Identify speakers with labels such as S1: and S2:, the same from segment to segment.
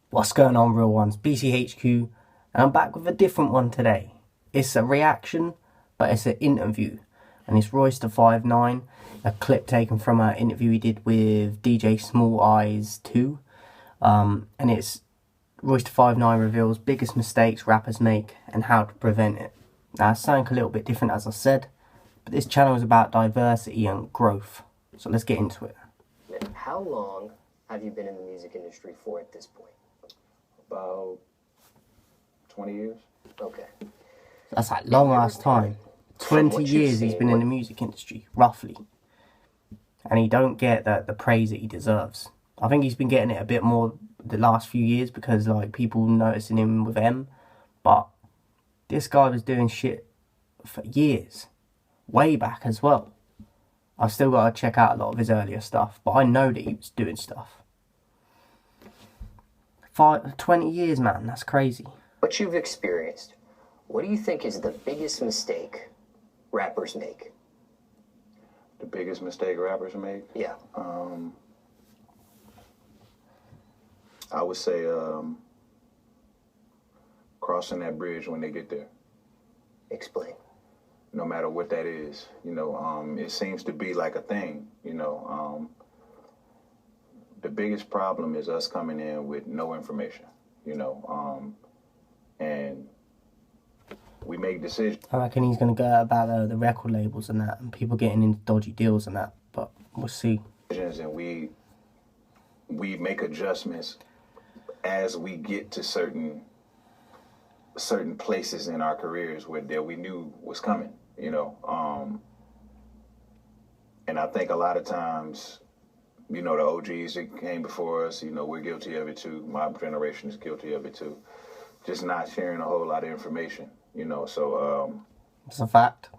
S1: What's going on, real ones? BCHQ, and I'm back with a different one today. It's a reaction, but it's an interview, and it's Royce the 5'9", a clip taken from an interview he did with DJ Small Eyes 2, and it's Royce the 5'9" reveals biggest mistakes rappers make and how to prevent it. Now, it's something a little bit different, as I said, but this channel is about diversity and growth, so let's get into it.
S2: How long have you been in the music industry for at this point?
S3: About 20 years.
S2: Okay.
S1: That's a long ass time. 20 years he's been in the music industry, roughly. And he don't get the praise that he deserves. I think he's been getting it a bit more the last few years because like people noticing him with M. But this guy was doing shit for years. Way back as well. I've still got to check out a lot of his earlier stuff, but I know that he was doing stuff. 20 years, man, that's crazy.
S2: What you've experienced, what do you think is the biggest mistake rappers make?
S3: The biggest mistake rappers make?
S2: Yeah.
S3: I would say crossing that bridge when they get there.
S2: Explain.
S3: No matter what that is, it seems to be like a thing, the biggest problem is us coming in with no information, and we make decisions.
S1: I reckon he's going to go about the record labels and that, and people getting into dodgy deals and that, but we'll see.
S3: And we make adjustments as we get to certain places in our careers that we knew was coming, and I think a lot of times, the OGs that came before us, we're guilty of it too. My generation is guilty of it too. Just not sharing a whole lot of information, so...
S1: It's a fact.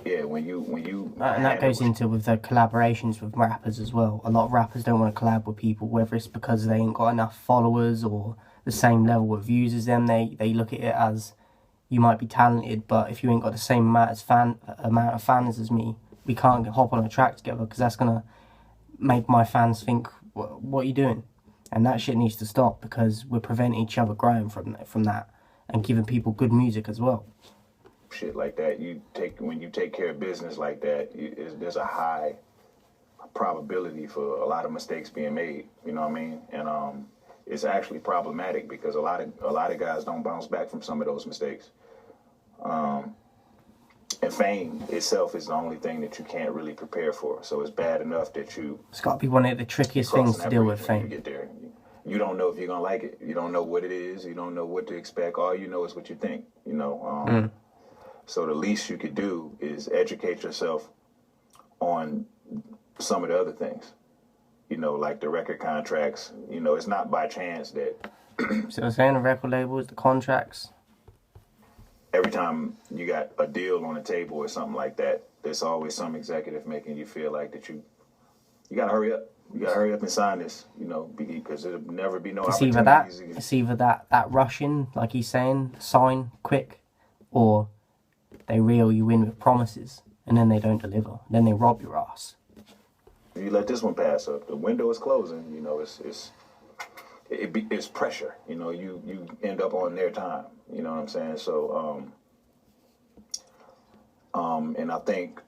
S3: Yeah, when you...
S1: And that goes into with the collaborations with rappers as well. A lot of rappers don't want to collab with people, whether it's because they ain't got enough followers or the same level of views as them. They look at it as, you might be talented, but if you ain't got the same amount of fans as me, we can't hop on a track together because that's going to make my fans think, what are you doing? And that shit needs to stop because we're preventing each other growing from that and giving people good music as well.
S3: Shit like that, when you take care of business like that, there's a high probability for a lot of mistakes being made. You know what I mean? And it's actually problematic because a lot of guys don't bounce back from some of those mistakes. And fame itself is the only thing that you can't really prepare for. So it's bad enough that
S1: it's got to be one of the trickiest things to deal with, fame.
S3: You get there, you don't know if you're gonna like it. You don't know what it is. You don't know what to expect. All you know is what you think. So the least you could do is educate yourself on some of the other things. Like the record contracts. It's not by chance that.
S1: So I'm saying the record labels, the contracts.
S3: Every time you got a deal on the table or something like that, there's always some executive making you feel like that you gotta hurry up. You gotta hurry up and sign this, because there'll never be no opportunities.
S1: It's either that rushing, like he's saying, sign quick, or they reel you in with promises and then they don't deliver. Then they rob your ass.
S3: You let this one pass up. The window is closing. It's pressure. You end up on their time. You know what I'm saying? So, and I think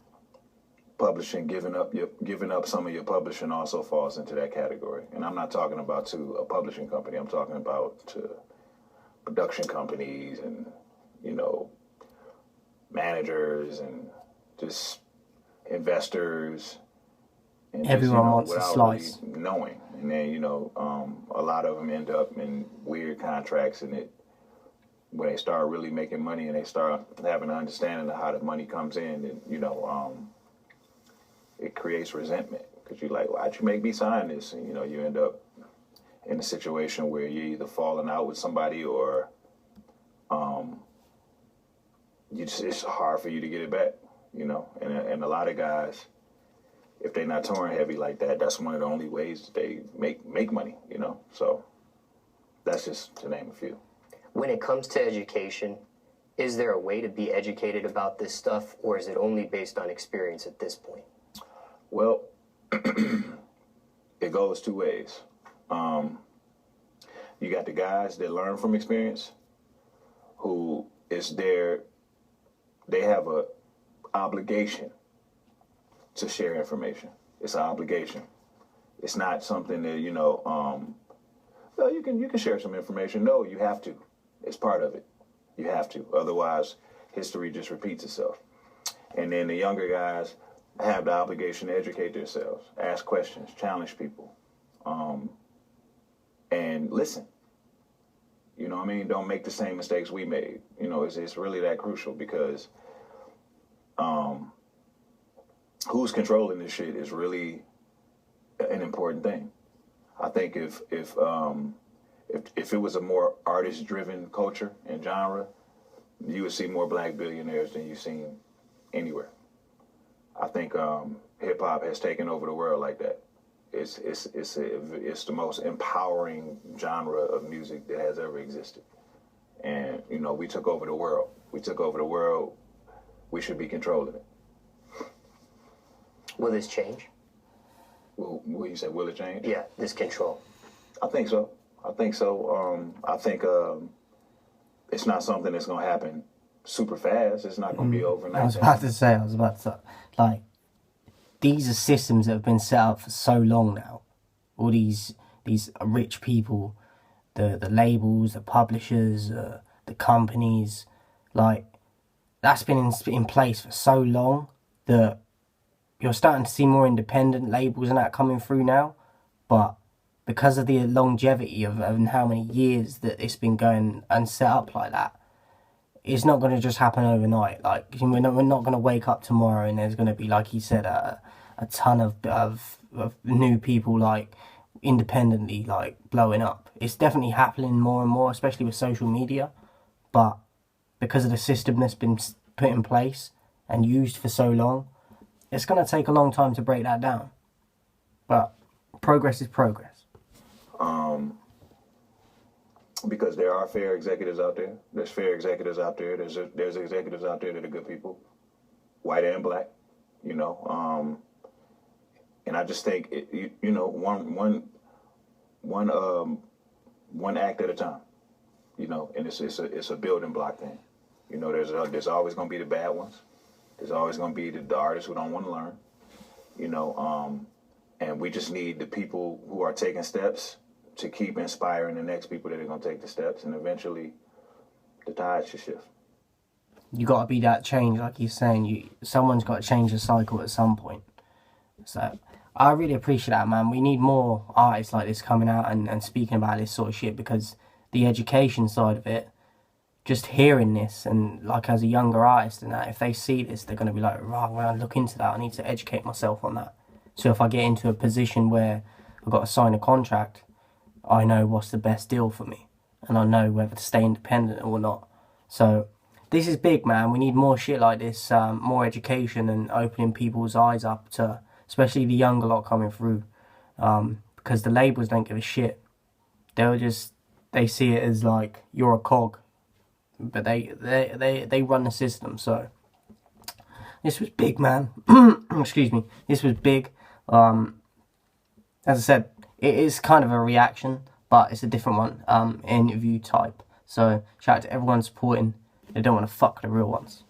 S3: publishing, giving up some of your publishing also falls into that category. And I'm not talking about to a publishing company. I'm talking about to production companies and managers and just investors. And
S1: everyone wants a slice.
S3: Really knowing, and then a lot of them end up in weird contracts, and when they start really making money and they start having an understanding of how the money comes in, and it creates resentment because you're like, why'd you make me sign this? And you end up in a situation where you're either falling out with somebody or it's hard for you to get it back, and a lot of guys, if they're not touring heavy like that, that's one of the only ways that they make money, So that's just to name a few.
S2: When it comes to education, is there a way to be educated about this stuff, or is it only based on experience at this point?
S3: Well, it goes two ways. You got the guys that learn from experience, who is there. They have a obligation to share information. It's an obligation. It's not something that well, you can share some information. No, you have to. It's part of it. You have to. Otherwise, history just repeats itself. And then the younger guys have the obligation to educate themselves, ask questions, challenge people, and listen. You know what I mean? Don't make the same mistakes we made. You know, it's really that crucial because who's controlling this shit is really an important thing. I think if it was a more artist-driven culture and genre, you would see more black billionaires than you've seen anywhere. I think hip hop has taken over the world like that. It's the most empowering genre of music that has ever existed. And we took over the world. We took over the world. We should be controlling it.
S2: Will this change?
S3: Will you say, will it change?
S2: Yeah, this control.
S3: I think so. I think it's not something that's going to happen super fast. It's not going to be overnight.
S1: I was about to say, like, these are systems that have been set up for so long now. All these rich people, the labels, the publishers, the companies, like, that's been in place for so long that you're starting to see more independent labels and that coming through now. But because of the longevity of how many years that it's been going and set up like that, it's not going to just happen overnight. Like, we're not going to wake up tomorrow and there's going to be, like he said, a ton of new people, like, independently, like, blowing up. It's definitely happening more and more, especially with social media. But because of the system that's been put in place and used for so long, it's going to take a long time to break that down. But progress is progress.
S3: Because there are fair executives out there. There's fair executives out there. There's executives out there that are good people, white and black. And I just think one act at a time. And it's a building block thing. There's always going to be the bad ones. There's always going to be the artists who don't want to learn. And we just need the people who are taking steps to keep inspiring the next people that are going to take the steps, and eventually the tide should shift.
S1: You got to be that change, like you're saying. Someone's got to change the cycle at some point. So I really appreciate that, man. We need more artists like this coming out and speaking about this sort of shit, because the education side of it, just hearing this, and like as a younger artist and that, if they see this, they're going to be like, right, when I look into that, I need to educate myself on that. So if I get into a position where I've got to sign a contract, I know what's the best deal for me, and I know whether to stay independent or not. So this is big, man. We need more shit like this, more education and opening people's eyes up to, especially the younger lot coming through, because the labels don't give a shit. They see it as like you're a cog, but they run the system. So this was big, man. Excuse me. This was big. As I said, it is kind of a reaction, but it's a different one, interview type. So shout out to everyone supporting. They don't want to fuck the real ones.